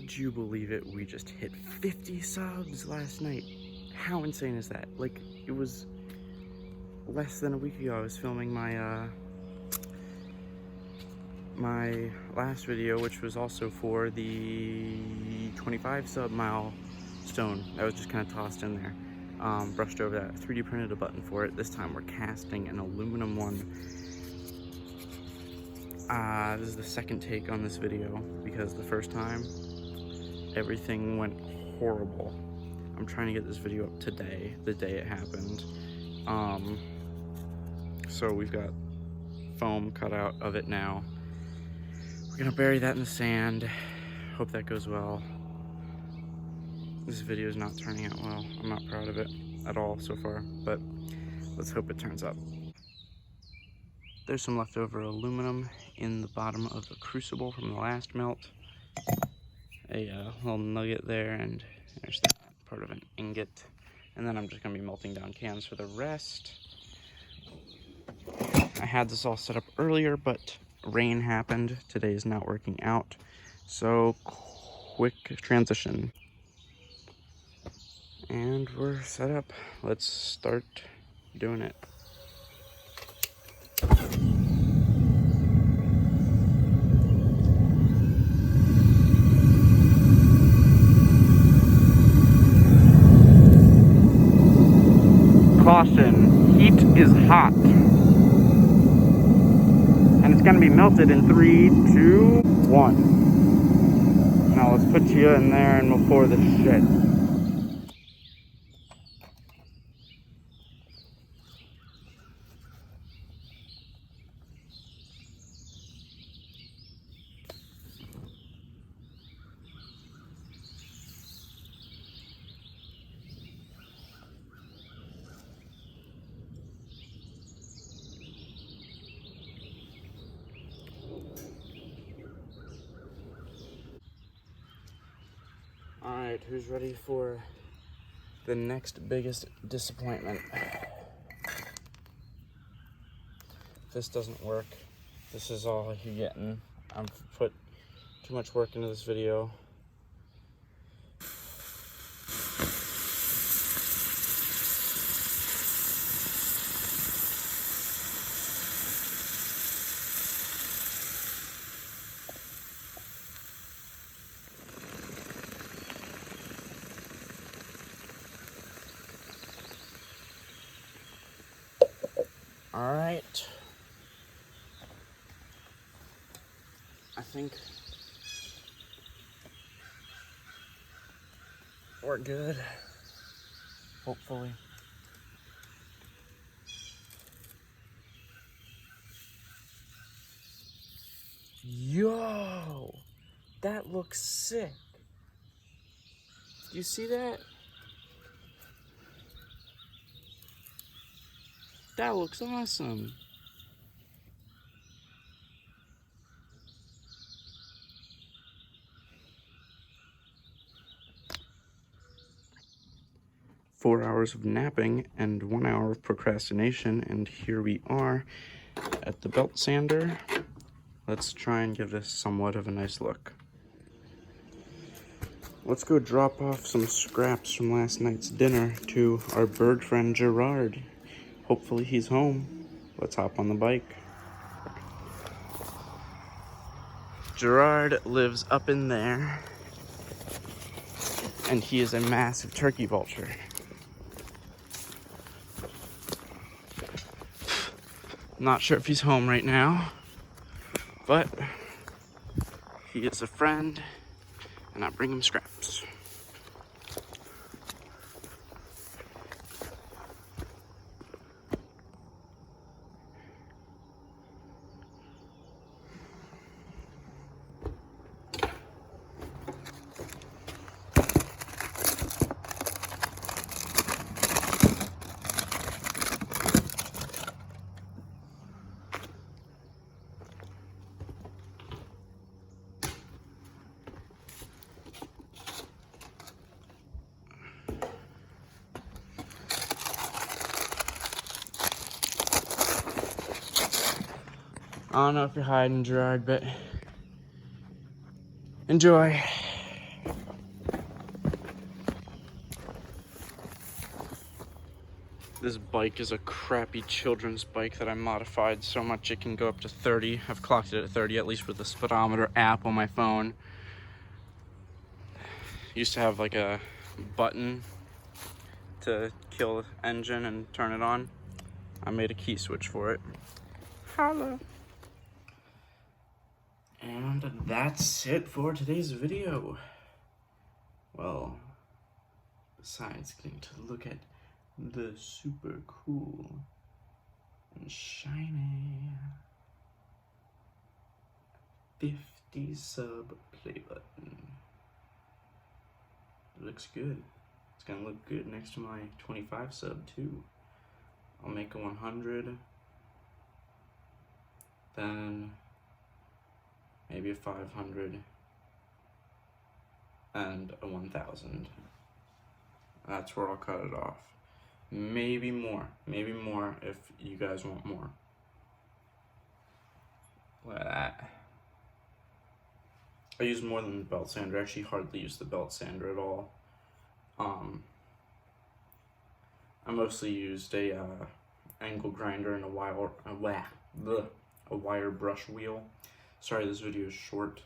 Would you believe it? We just hit 50 subs last night. How insane is that? Like, it was less than a week ago I was filming my my last video, which was also for the 25 sub milestone. That was just kind of tossed in there. Brushed over that, 3D printed a button for it. This time we're casting an aluminum one. This is the second take on this video because the first time everything went horrible. I'm trying to get this video up today, the day it happened. So we've got foam cut out of it now. We're gonna bury that in the sand. Hope that goes well. This video is not turning out well. I'm not proud of it at all so far, but let's hope it turns up. There's some leftover aluminum in the bottom of the crucible from the last melt. A little nugget there, and there's that part of an ingot. And then I'm just gonna be melting down cans for the rest. I had this all set up earlier, but rain happened. Today is not working out. So quick transition. And we're set up. Let's start doing it. Caution, heat is hot. And it's gonna be melted in 3, 2, 1. Now let's put you in there and we'll pour this shit. Alright, who's ready for the next biggest disappointment? If this doesn't work, this is all you're getting. I've put too much work into this video. All right, I think we're good, hopefully. Yo, that looks sick. Do you see that? That looks awesome. Four hours of napping and 1 hour of procrastination, and here we are at the belt sander. Let's try and give this somewhat of a nice look. Let's go drop off some scraps from last night's dinner to our bird friend Gerard. Hopefully he's home. Let's hop on the bike. Gerard lives up in there, and he is a massive turkey vulture. Not sure if he's home right now, but he is a friend, and I bring him scraps. I don't know if you're hiding, Gerard, but enjoy. This bike is a crappy children's bike that I modified so much it can go up to 30. I've clocked it at 30, at least with the speedometer app on my phone. Used to have like a button to kill the engine and turn it on. I made a key switch for it. Holla. And that's it for today's video. Well, besides getting to look at the super cool and shiny 50 sub play button. It looks good. It's gonna look good next to my 25 sub too. I'll make a 100, then maybe a 500, and a 1,000. That's where I'll cut it off. Maybe more if you guys want more. Look at that. I use more than the belt sander. I actually hardly use the belt sander at all. I mostly used a angle grinder and a wire brush wheel. Sorry, this video is short,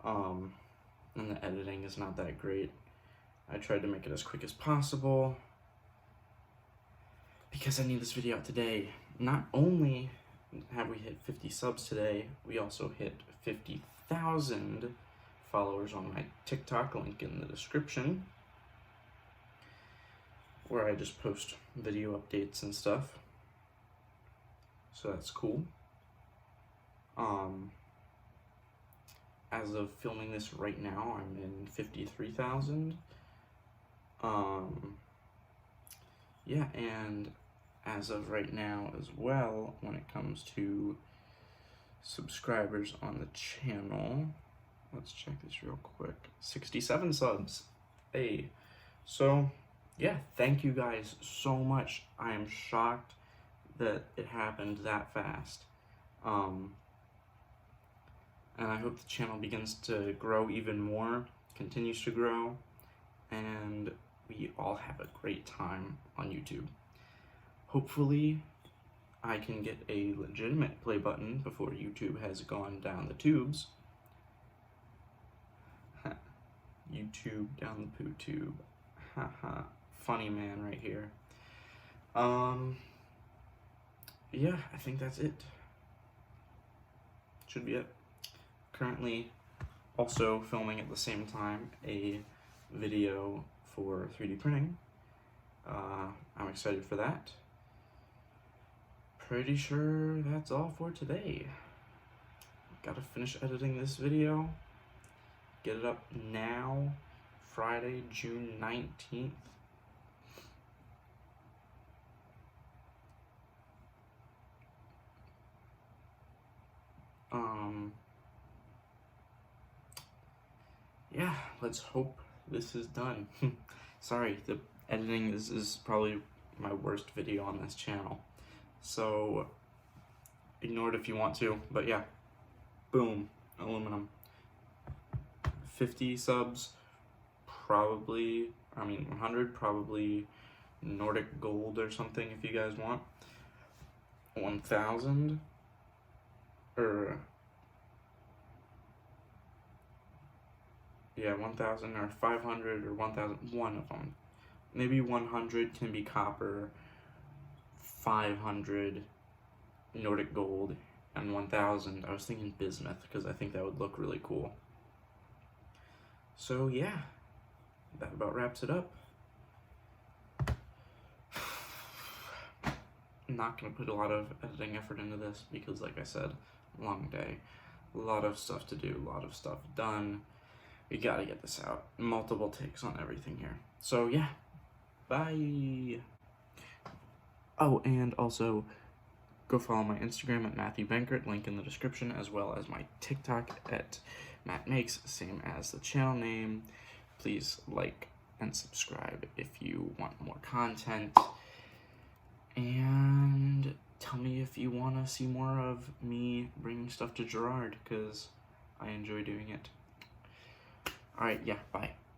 and the editing is not that great. I tried to make it as quick as possible because I need this video out today. Not only have we hit 50 subs today, we also hit 50,000 followers on my TikTok, link in the description, where I just post video updates and stuff. So that's cool. As of filming this right now, I'm in 53,000. Yeah, and as of right now as well, when it comes to subscribers on the channel, let's check this real quick. 67 subs. Hey. So, yeah, thank you guys so much. I am shocked that it happened that fast. And I hope the channel begins to grow even more, continues to grow, and we all have a great time on YouTube. Hopefully, I can get a legitimate play button before YouTube has gone down the tubes. YouTube down the poo tube. Haha. Funny man right here. Yeah, I think that's it. Should be it. Currently also filming at the same time a video for 3D printing. I'm excited for that. Pretty sure that's all for today. Gotta finish editing this video. Get it up now, Friday, June 19th. Yeah, let's hope this is done. Sorry, the editing is probably my worst video on this channel. So, ignore it if you want to, but yeah. Boom, aluminum. 50 subs, probably, 100, probably Nordic gold or something if you guys want. 1,000, or, yeah, 1,000 or 500 or 1,000, one of them. Maybe 100 can be copper, 500 Nordic gold, and 1,000, I was thinking bismuth, because I think that would look really cool. So yeah, that about wraps it up. I'm not going to put a lot of editing effort into this because, like I said, long day, a lot of stuff to do, a lot of stuff done. We got to get this out. Multiple takes on everything here. So yeah, bye. Oh, and also, go follow my Instagram at Matthew Bankert, link in the description, as well as my TikTok at MattMakes, same as the channel name. Please like and subscribe if you want more content. And tell me if you want to see more of me bringing stuff to Gerard, because I enjoy doing it. Alright, yeah, bye.